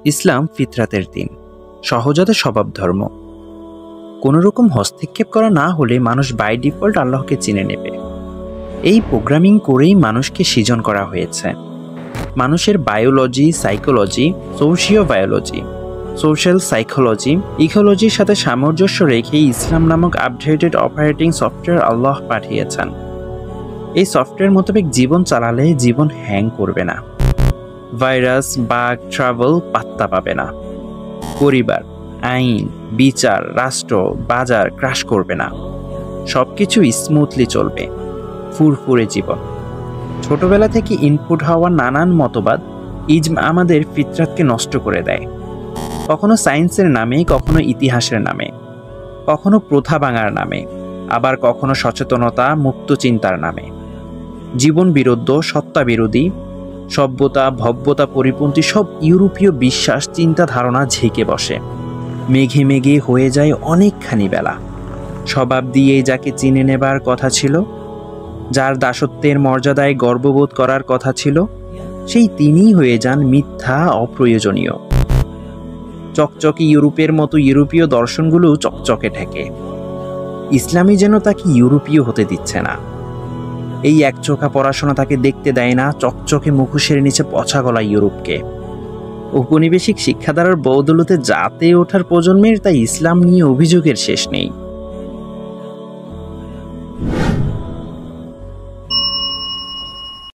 ইসলাম ফিতরাতের দিন, সহজাত স্বভাব ধর্ম। কোনো রকম হস্তক্ষেপ করা না হলে মানুষ বাই ডিফল্ট আল্লাহকে চিনে নেবে। এই প্রোগ্রামিং করেই মানুষকে সৃজন করা হয়েছে। মানুষের বায়োলজি, সাইকোলজি, সোশিওবায়োলজি, সোশ্যাল সাইকোলজি, ইকোলজির সাথে সামঞ্জস্য রেখে ইসলাম নামক আপডেটেড অপারেটিং সফটওয়্যার আল্লাহ পাঠিয়েছেন। এই সফটওয়্যার মোতাবেক জীবন চালালে জীবন হ্যাং করবে না, ভাইরাস, বাগ, ট্রাভেল পাত্তা পাবে না। পরিবার, আইন, বিচার, রাষ্ট্র, বাজার ক্রাশ করবে না। সবকিছু স্মুথলি চলবে, ফুরফুরে জীবন। ছোটবেলা থেকে ইনপুট হওয়া নানান মতবাদ আমাদের ফিতরাতকে নষ্ট করে দেয়। কখনো সায়েন্সের নামে, কখনো ইতিহাসের নামে, কখনো প্রথা ভাঙার নামে, আবার কখনো সচেতনতা, মুক্ত চিন্তার নামে। জীবন বিরুদ্ধ, সত্তা বিরোধী, সভ্যতা, ভব্যতা পরিপন্থী সব ইউরোপীয় বিশ্বাস, চিন্তা ধারণা ঝেঁকে বসে। মেঘে মেঘে হয়ে যায় অনেকখানি বেলা। স্বভাব দিয়েই যাকে চিনে নেবার কথা ছিল, যার দাসত্বের মর্যাদায় গর্ববোধ করার কথা ছিল, সেই তিনিই হয়ে যান মিথ্যা, অপ্রয়োজনীয়। চকচকে ইউরোপের মতো ইউরোপীয় দর্শনগুলো চকচকে ঠেকে। ইসলামই যেন তাকে ইউরোপীয় হতে দিচ্ছে না। এই একচোখা পড়াশোনা তাকে দেখতে দেয় না চকচকে মুখোশের নিচে পচা গলা ইউরোপকে। ঔপনিবেশিক শিক্ষাধারার বদৌলতে জাতে ওঠার প্রজন্মের তাই ইসলাম নিয়ে অভিযোগের শেষ নেই।